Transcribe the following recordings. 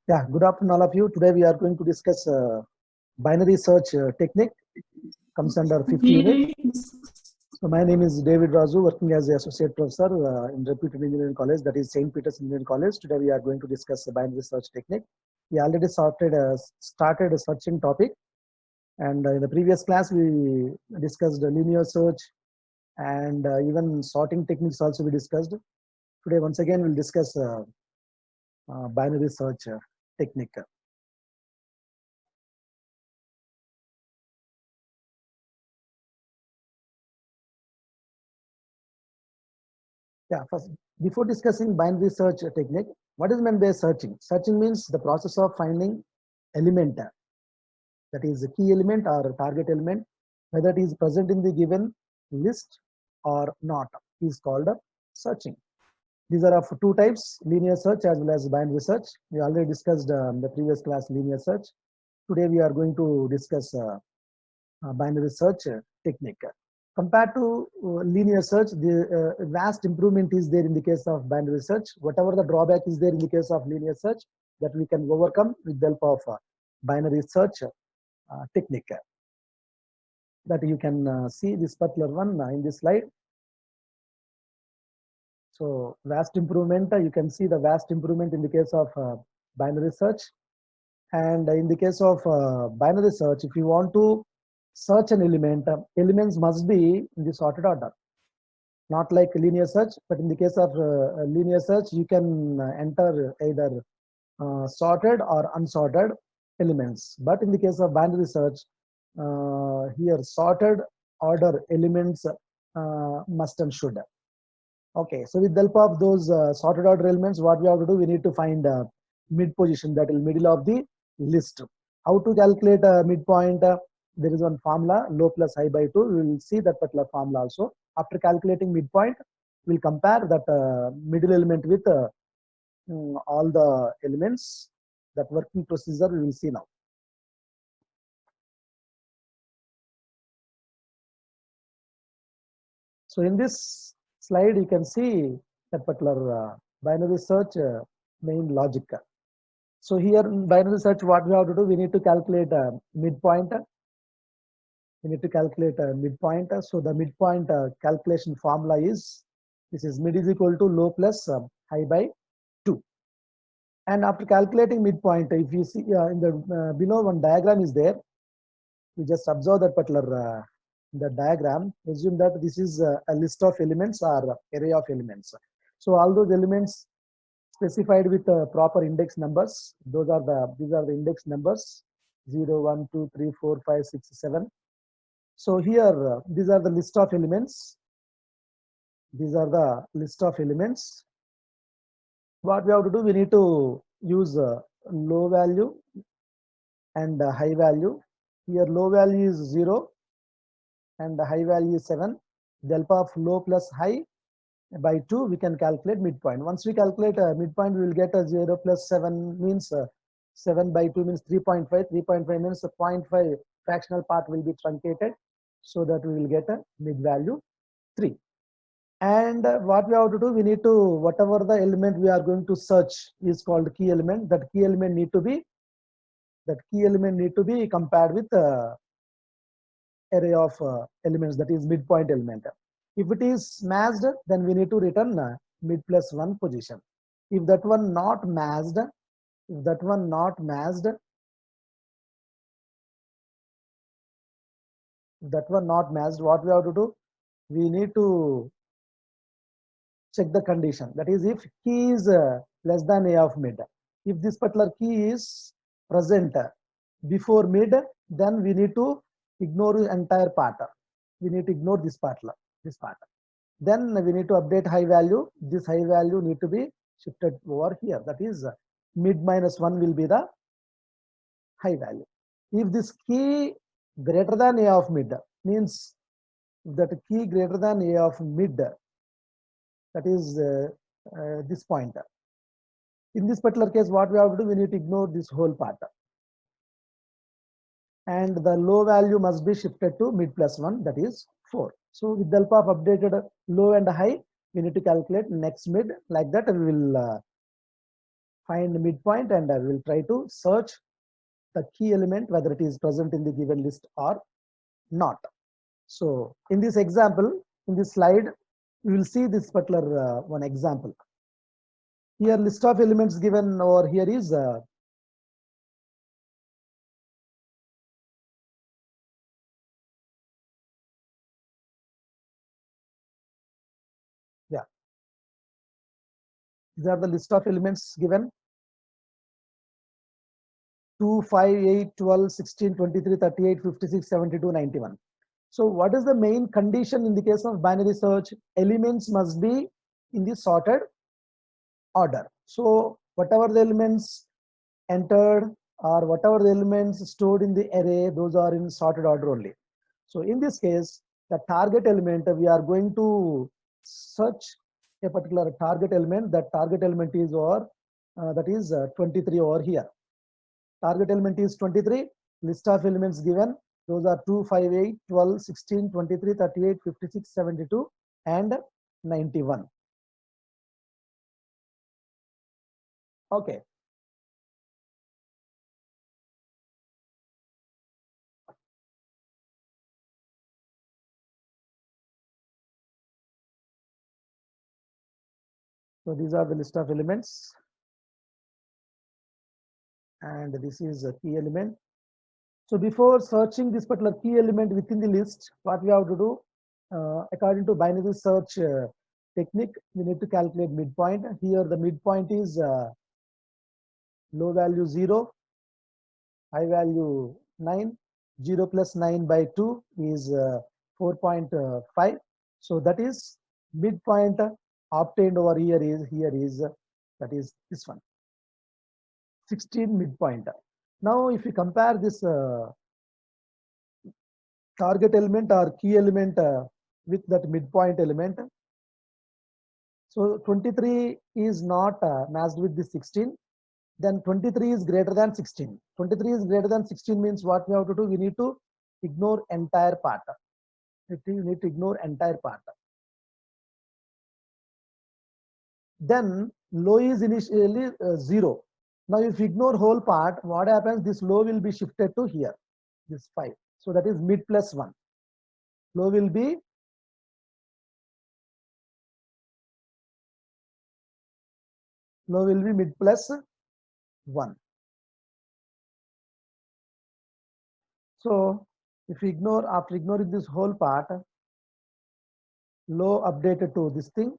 Yeah, good afternoon, all of you. Today we are going to discuss binary search technique. Comes under fifth unit. So my name is David Razu, working as the associate professor in reputed engineering college, that is St. Peter's Engineering College. Today we are going to discuss the binary search technique. We already started a searching topic, and in the previous class we discussed linear search and even sorting techniques also we discussed. Today once again we'll discuss binary search technique. Yeah, first, before discussing binary search technique, what is meant by searching? Searching means the process of finding element, that is a key element or target element, whether it is present in the given list or not, is called searching. These are of two types, linear search as well as binary search. We already discussed in the previous class linear search. Today we are going to discuss binary search technique. Compared to linear search, the vast improvement is there in the case of binary search. Whatever the drawback is there in the case of linear search, that we can overcome with the help of binary search technique. That you can see this particular one in this slide. So vast improvement, you can see the vast improvement in the case of binary search. And in the case of binary search, if you want to search an element, elements must be in the sorted order. Not like linear search, but in the case of linear search, you can enter either sorted or unsorted elements. But in the case of binary search, here sorted order elements must and should. Okay, so with the help of those sorted order elements, what we have to do, we need to find mid position, that is middle of the list. How to calculate a midpoint? There is one formula, low plus high by 2. We will see that particular formula also. After calculating midpoint, we'll compare that middle element with all the elements. That working procedure we will see now. So in this slide, you can see that particular binary search main logic. So here in binary search, what we have to do, we need to calculate midpoint. We need to calculate a midpoint. So the midpoint calculation formula is, this is mid is equal to low plus high by 2. And after calculating midpoint, if you see in the below one diagram is there, you just observe that particular the diagram. Assume that this is a list of elements or array of elements. So all those elements specified with proper index numbers. These are the index numbers 0, 1, 2, 3, 4, 5, 6, 7. So here these are the list of elements. These are the list of elements. What we have to do, we need to use low value and high value. Here low value is 0 and the high value is 7. The help of low plus high by 2, we can calculate midpoint. Once we calculate midpoint, we will get a 0 plus 7 means 7 by 2 means 3.5. 3.5 means the 0.5 fractional part will be truncated, so that we will get a mid value 3. And what we have to do, we need to, whatever the element we are going to search is called key element. That key element need to be compared with array of elements, that is midpoint element. If it is matched, then we need to return mid plus 1 position. If that one not matched, what we have to do, we need to check the condition. That is, if key is less than a of mid. If this particular key is present before mid, then we need to ignore the entire part. We need to ignore this part. Then we need to update high value. This high value need to be shifted over here. That is mid minus 1 will be the high value. If this key greater than a of mid, means that key greater than a of mid, that is this point. In this particular case, what we have to do, we need to ignore this whole part. And the low value must be shifted to mid plus 1, that is 4. So with the help of updated low and high, we need to calculate next mid. Like that, we will find midpoint, and I will try to search the key element whether it is present in the given list or not. So in this example, in this slide, you will see this particular one example. Here list of elements given over here is yeah, these are the list of elements given 2, 5, 8, 12, 16, 23, 38, 56, 72, 91. So what is the main condition in the case of binary search? Elements must be in the sorted order. So whatever the elements entered or whatever the elements stored in the array, those are in sorted order only. So in this case, the target element, we are going to search a particular target element. That target element is over, that is 23 over here. Target element is 23. List of elements given. Those are 2, 5, 8, 12, 16, 23, 38, 56, 72, and 91. Okay. So these are the list of elements. And this is a key element. So before searching this particular key element within the list, what we have to do, according to binary search technique, we need to calculate midpoint. Here the midpoint is low value 0, high value 9. 0 plus 9 by 2 is 4.5. So that is midpoint obtained over here is that is this one, 16 midpoint. Now if you compare this target element or key element with that midpoint element, so 23 is not matched with the 16, then 23 is greater than 16. 23 is greater than 16 means what we have to do, we need to ignore entire part. We need to ignore entire part. Then low is initially 0. Now if you ignore whole part, what happens, this low will be shifted to here, this 5. So that is mid plus 1. Low will be mid plus 1. So if we ignore, after ignoring this whole part, low updated to this thing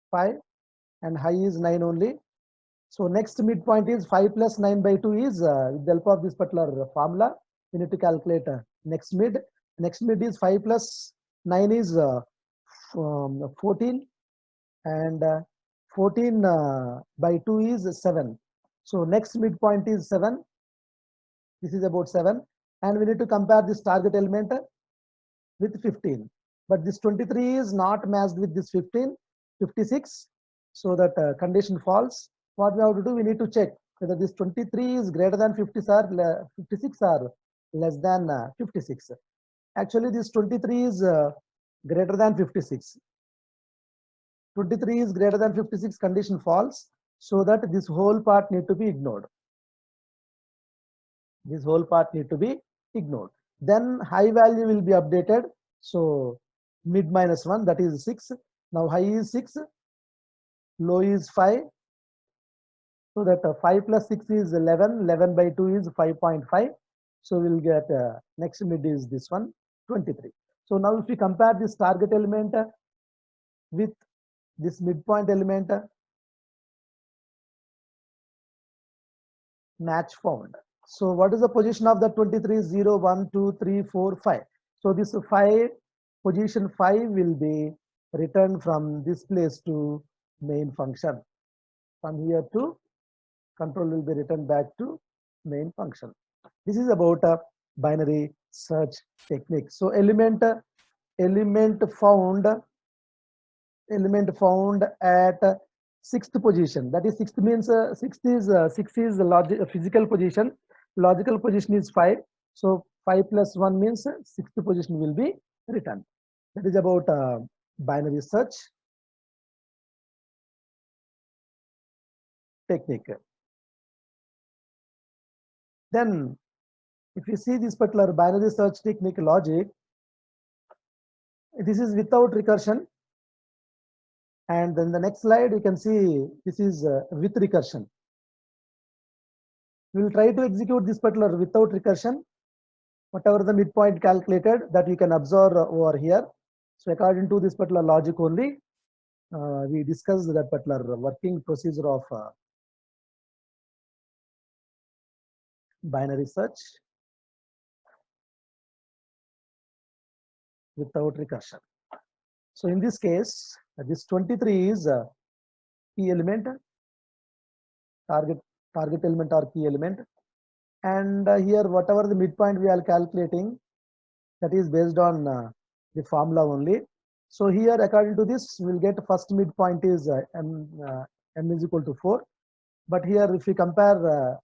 5 and high is 9 only. So next midpoint is 5 plus 9 by 2 is with the help of this particular formula, we need to calculate next mid. Next mid is 5 plus 9 is 14, and 14 by 2 is 7. So next midpoint is 7. This is about 7. And we need to compare this target element with 15. But this 23 is not matched with this 15, 56. So that condition false. What we have to do, we need to check whether this 23 is greater than 56 or less than 56. Actually, this 23 is greater than 56. 23 is greater than 56, condition false. So that this whole part need to be ignored. This whole part need to be ignored. Then high value will be updated. So mid minus 1, that is 6. Now high is 6, low is 5. So that 5 plus 6 is 11. 11 by 2 is 5.5. So we'll get next mid is this one, 23. So now if we compare this target element with this midpoint element, match found. So what is the position of the 23? 0, 1, 2, 3, 4, 5. So this 5, position 5 will be returned from this place to main function. From here to control will be returned back to main function. This is about a binary search technique. So element found at sixth position. That is sixth means sixth is the physical position. Logical position is 5. So 5 plus 1 means sixth position will be returned. That is about binary search technique. Then if you see this particular binary search technique logic, this is without recursion. And then the next slide, you can see this is with recursion. We will try to execute this particular without recursion. Whatever the midpoint calculated, that you can observe over here. So according to this particular logic only, we discussed that particular working procedure of binary search without recursion. So in this case, this 23 is a key element, target element or key element. And here whatever the midpoint we are calculating, that is based on the formula only. So here according to this, we'll get first midpoint is m is equal to 4. But here if we compare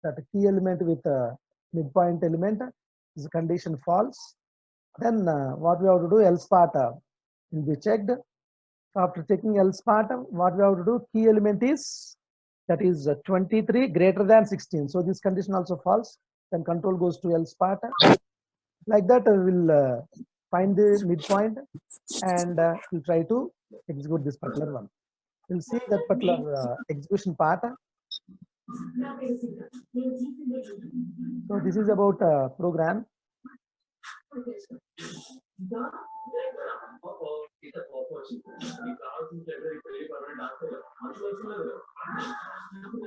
that key element with midpoint element, is condition false. Then what we have to do, else part will be checked. So after checking else part, what we have to do, key element is, that is 23 greater than 16. So this condition also false. Then control goes to else part. Like that, we will find the midpoint and we'll try to execute this particular one. We'll see that particular execution part. So this is about program.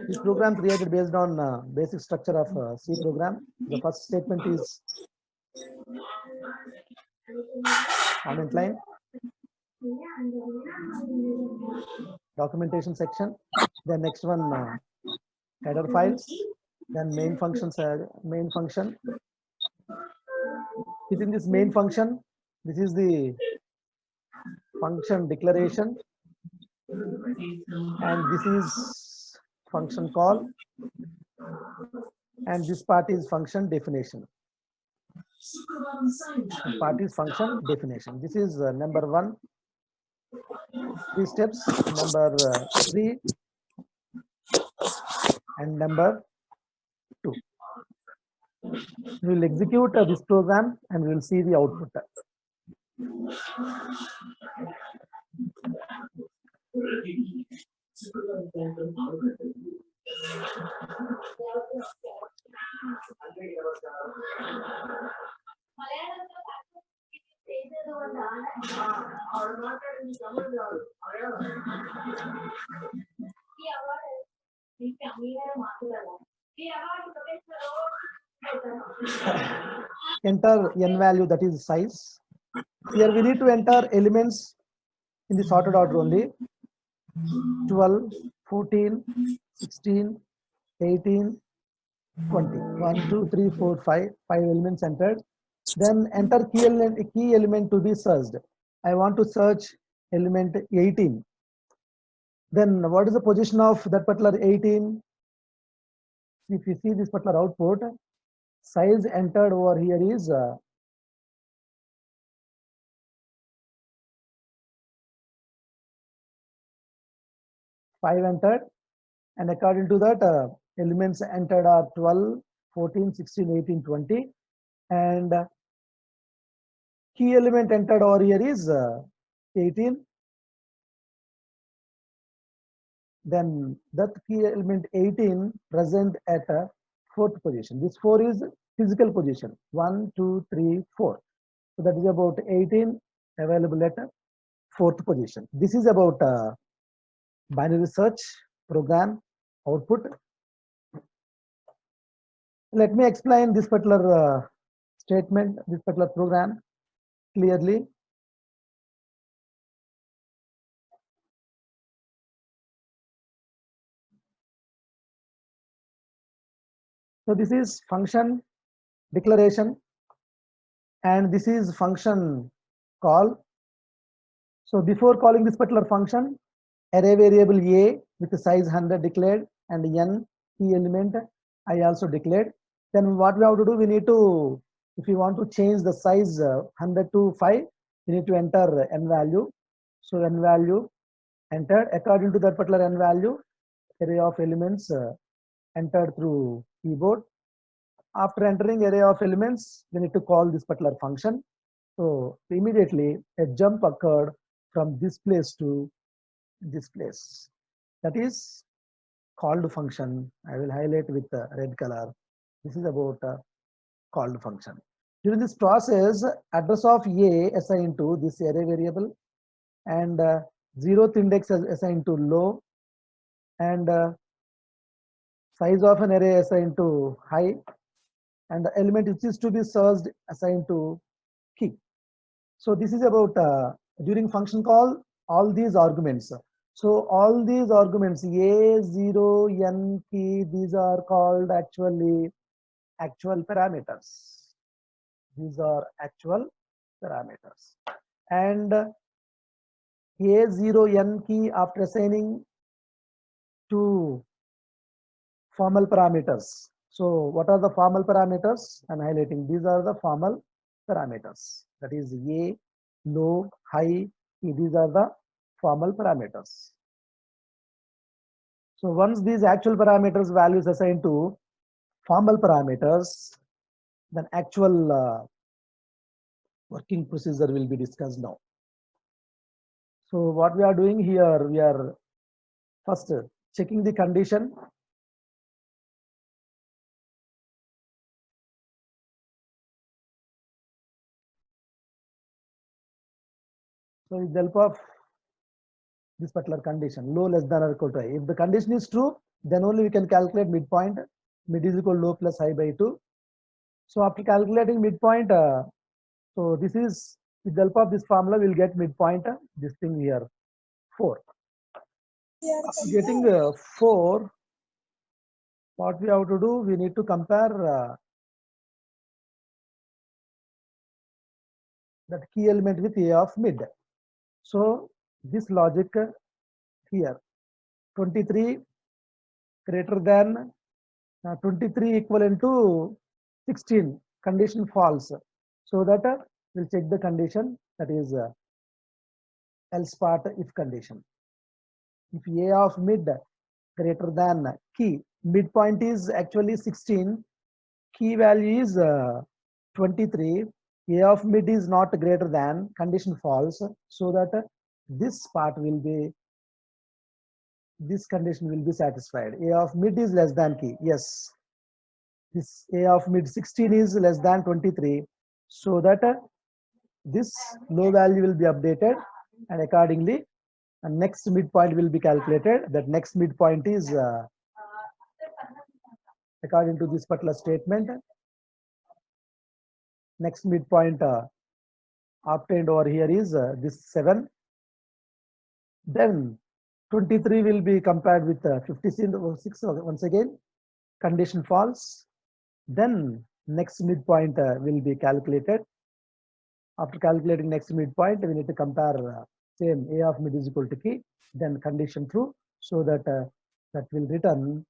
This program created based on basic structure of C program. The first statement is comment line, documentation section. Then next one header files. Then main functions, main function. Within this main function, this is the function declaration, and this is function call, and this part is function definition. Part is function definition. This is number 1. 3 steps. Number 3 and number 2. We will execute this program and we will see the output. Enter n value, that is size. Here we need to enter elements in the sorted order only. 12, 14, 16, 18, 20. 1, 2, 3, 4, 5. 5 elements entered. Then enter key element to be searched. I want to search element 18. Then what is the position of that particular 18? If you see this particular output, size entered over here is 5 entered, and according to that elements entered are 12, 14, 16, 18, 20, and key element entered over here is 18. Then that key element 18 present at 4th position. This 4 is physical position. 1, 2, 3, 4. So that is about 18 available at 4th position. This is about binary search program output. Let me explain this particular statement, this particular program clearly. So this is function declaration and this is function call. So before calling this particular function, array variable A with the size 100 declared and n key element I also declared. Then what we have to do, we need to, if you want to change the size 100 to 5, we need to enter n value. So n value entered. According to that particular n value, array of elements entered through keyboard. After entering array of elements, we need to call this particular function. So immediately a jump occurred from this place to this place. That is called function. I will highlight with red color. This is about called function. During this process, address of A assigned to this array variable, and 0th index is assigned to low, and size of an array assigned to high, and the element which is to be searched assigned to key. So this is about during function call, all these arguments. So all these arguments A, 0, N key, these are called actually actual parameters. These are actual parameters. And A0 N key after assigning to formal parameters. So what are the formal parameters? I'm highlighting. These are the formal parameters. That is A, low, high. These are the formal parameters. So once these actual parameters values assigned to formal parameters, then actual working procedure will be discussed now. So what we are doing here, we are first checking the condition. So with the help of this particular condition, low less than or equal to high. If the condition is true, then only we can calculate midpoint. Mid is equal to low plus high by 2. So after calculating midpoint, so this is with the help of this formula, we'll get midpoint, this thing here, 4. After getting 4, what we have to do, we need to compare that key element with A of mid. So this logic here, 23 greater than 23 equivalent to 16, condition false. So that we'll check the condition, that is else part if condition. If A of mid greater than key, midpoint is actually 16, key value is 23, A of mid is not greater than, condition false, so that this part will be, this condition will be satisfied. A of mid is less than key, yes. This A of mid 16 is less than 23, so that this low value will be updated, and accordingly next midpoint will be calculated. That next midpoint is according to this particular statement, next midpoint obtained over here is this 7. Then 23 will be compared with 56 once again, condition false. Then next midpoint will be calculated. After calculating next midpoint, we need to compare same A of mid is equal to key, then condition true, so that that will return